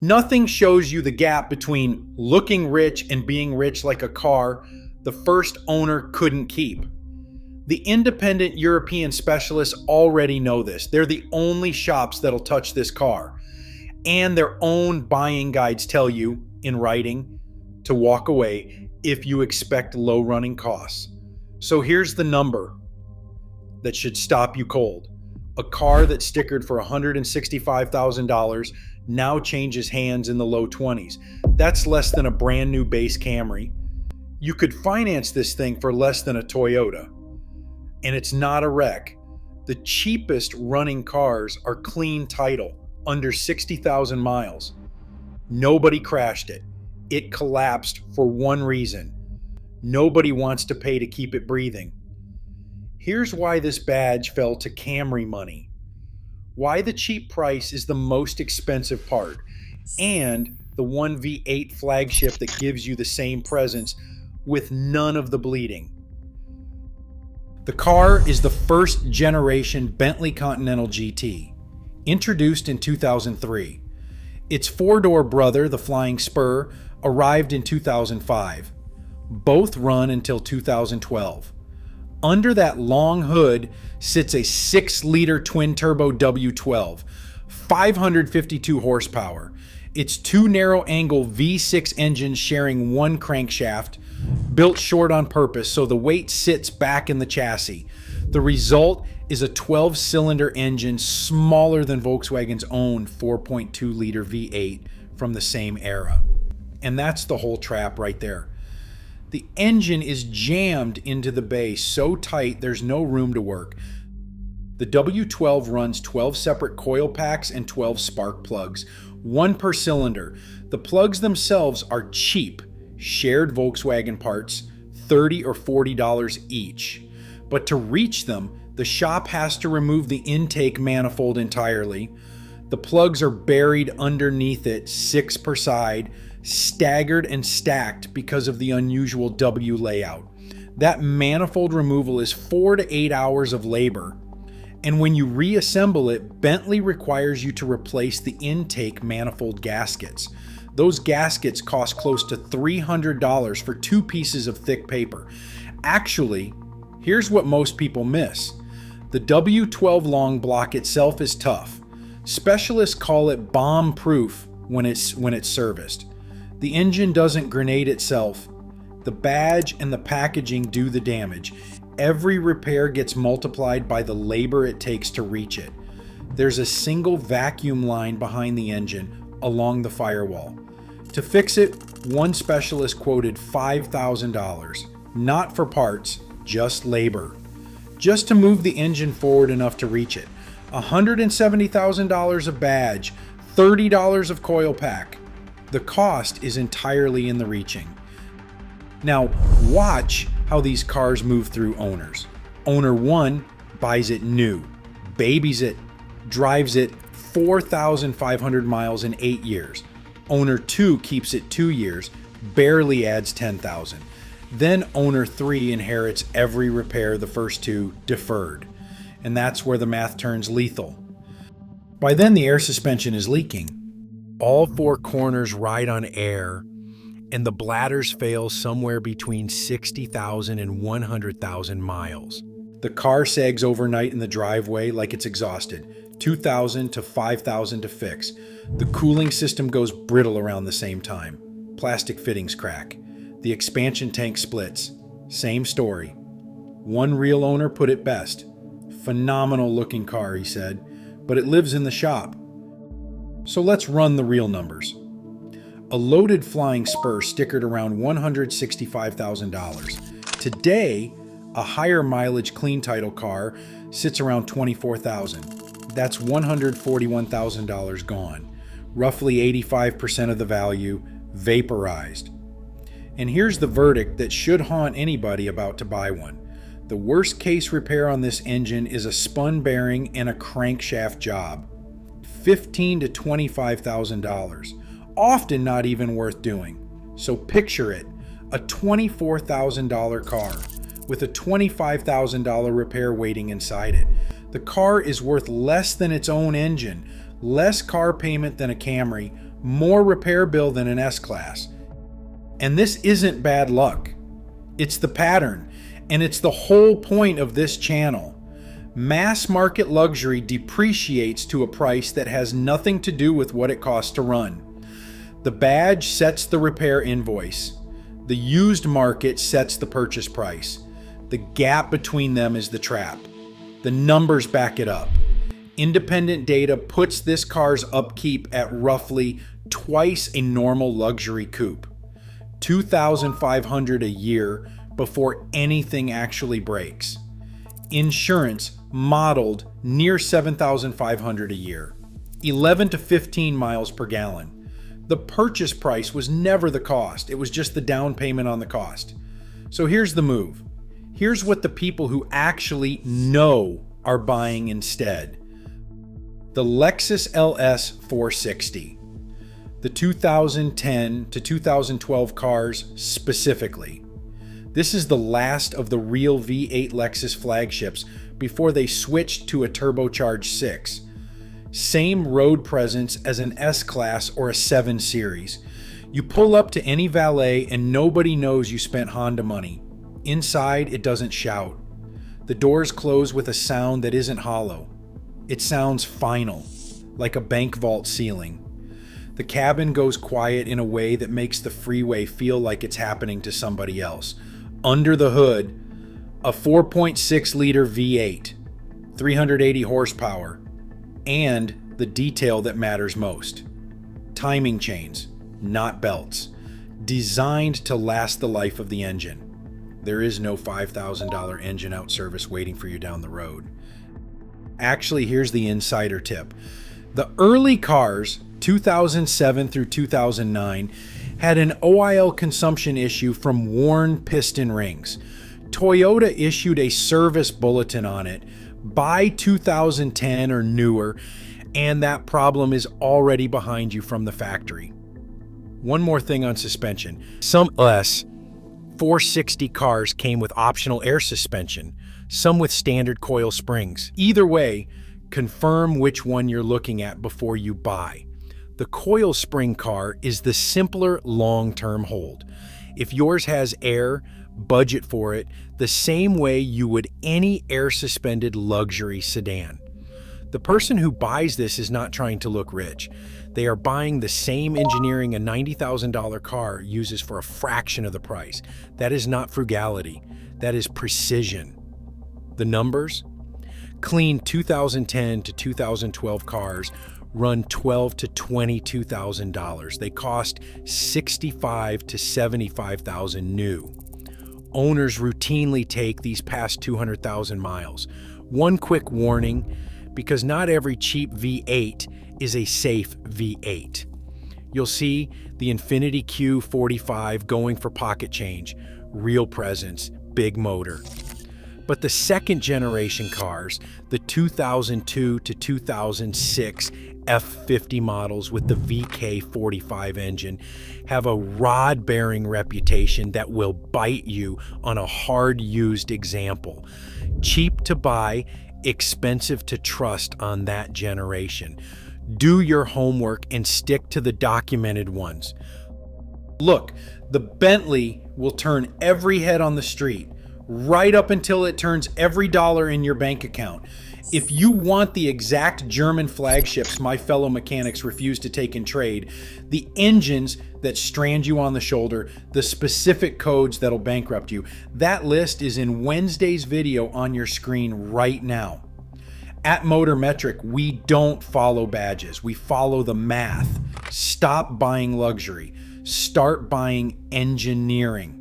Nothing shows you the gap between looking rich and being rich like a car the first owner couldn't keep. The independent European specialists already know this. They're the only shops that'll touch this car. And their own buying guides tell you, in writing, to walk away if you expect low running costs. So here's the number that should stop you cold. A car that's stickered for $165,000 now changes hands in the low 20s. That's less than a brand new base Camry. You could finance this thing for less than a Toyota. And it's not a wreck. The cheapest running cars are clean title, under 60,000 miles. Nobody crashed it. It collapsed for one reason. Nobody wants to pay to keep it breathing. Here's why this badge fell to Camry money. Why the cheap price is the most expensive part, and the 1.8 Flagship that gives you the same presence with none of the bleeding. The car is the first generation Bentley Continental GT, introduced in 2003. Its four-door brother, the Flying Spur, arrived in 2005. Both run until 2012. Under that long hood sits a 6-liter twin-turbo W12, 552 horsepower. Its two narrow-angle V6 engines sharing one crankshaft, built short on purpose so the weight sits back in the chassis. The result is a 12-cylinder engine smaller than Volkswagen's own 4.2-liter V8 from the same era. And that's the whole trap right there. The engine is jammed into the base so tight there's no room to work. The W12 runs 12 separate coil packs and 12 spark plugs, one per cylinder. The plugs themselves are cheap, shared Volkswagen parts, $30 or $40 each. But to reach them, the shop has to remove the intake manifold entirely. The plugs are buried underneath it, 6 per side, staggered and stacked because of the unusual W layout. That manifold removal is 4 to 8 hours of labor. And when you reassemble it, Bentley requires you to replace the intake manifold gaskets. Those gaskets cost close to $300 for 2 pieces of thick paper. Actually, here's what most people miss. The W12 long block itself is tough. Specialists call it bomb-proof when it's serviced. The engine doesn't grenade itself. The badge and the packaging do the damage. Every repair gets multiplied by the labor it takes to reach it. There's a single vacuum line behind the engine along the firewall. To fix it, one specialist quoted $5,000, not for parts, just labor. Just to move the engine forward enough to reach it. $170,000 of badge, $30 of coil pack. The cost is entirely in the reaching. Now, watch how these cars move through owners. Owner 1 buys it new, babies it, drives it 4,500 miles in 8 years. Owner 2 keeps it 2 years, barely adds 10,000. Then owner 3 inherits every repair the first 2 deferred. And that's where the math turns lethal. By then the air suspension is leaking. All 4 corners ride on air, and the bladders fail somewhere between 60,000 and 100,000 miles. The car sags overnight in the driveway like it's exhausted, 2,000 to 5,000 to fix. The cooling system goes brittle around the same time. Plastic fittings crack. The expansion tank splits. Same story. One real owner put it best. Phenomenal looking car, he said, but it lives in the shop. So let's run the real numbers. A loaded Flying Spur stickered around $165,000. Today, a higher mileage clean title car sits around $24,000. That's $141,000 gone. Roughly 85% of the value vaporized. And here's the verdict that should haunt anybody about to buy one. The worst case repair on this engine is a spun bearing and a crankshaft job. $15,000 to $25,000. Often not even worth doing. So picture it, a $24,000 car with a $25,000 repair waiting inside it. The car is worth less than its own engine, less car payment than a Camry, more repair bill than an S-Class. And this isn't bad luck. It's the pattern, and it's the whole point of this channel. Mass market luxury depreciates to a price that has nothing to do with what it costs to run. The badge sets the repair invoice. The used market sets the purchase price. The gap between them is the trap. The numbers back it up. Independent data puts this car's upkeep at roughly twice a normal luxury coupe. $2,500 a year before anything actually breaks. Insurance modeled near $7,500 a year. 11 to 15 miles per gallon. The purchase price was never the cost. It was just the down payment on the cost. So here's the move. Here's what the people who actually know are buying instead. The Lexus LS 460. The 2010 to 2012 cars specifically. This is the last of the real V8 Lexus flagships before they switched to a turbocharged 6. Same road presence as an S-Class or a 7 Series. You pull up to any valet and nobody knows you spent Honda money. Inside, it doesn't shout. The doors close with a sound that isn't hollow. It sounds final, like a bank vault ceiling. The cabin goes quiet in a way that makes the freeway feel like it's happening to somebody else. Under the hood, a 4.6-liter V8, 380 horsepower, and the detail that matters most. Timing chains, not belts, designed to last the life of the engine. There is no $5,000 engine out service waiting for you down the road. Actually, here's the insider tip. The early cars, 2007 through 2009, had an OIL consumption issue from worn piston rings. Toyota issued a service bulletin on it by 2010 or newer, and that problem is already behind you from the factory. One more thing on suspension. Some LS 460 cars came with optional air suspension, some with standard coil springs. Either way, confirm which one you're looking at before you buy. The coil spring car is the simpler long-term hold. If yours has air, budget for it the same way you would any air-suspended luxury sedan. The person who buys this is not trying to look rich. They are buying the same engineering a $90,000 car uses for a fraction of the price. That is not frugality. That is precision. The numbers? Clean 2010 to 2012 cars run $12,000 to $22,000. They cost $65,000 to $75,000 new. Owners routinely take these past 200,000 miles. One quick warning, because not every cheap V8 is a safe V8. You'll see the Infiniti Q45 going for pocket change, real presence, big motor. But the second generation cars, the 2002 to 2006 F50 models with the VK45 engine, have a rod-bearing reputation that will bite you on a hard-used example. Cheap to buy, expensive to trust on that generation. Do your homework and stick to the documented ones. Look, the Bentley will turn every head on the street, right up until it turns every dollar in your bank account. If you want the exact German flagships my fellow mechanics refuse to take in trade, the engines that strand you on the shoulder, the specific codes that'll bankrupt you, that list is in Wednesday's video on your screen right now. At Motormetric, we don't follow badges. We follow the math. Stop buying luxury. Start buying engineering.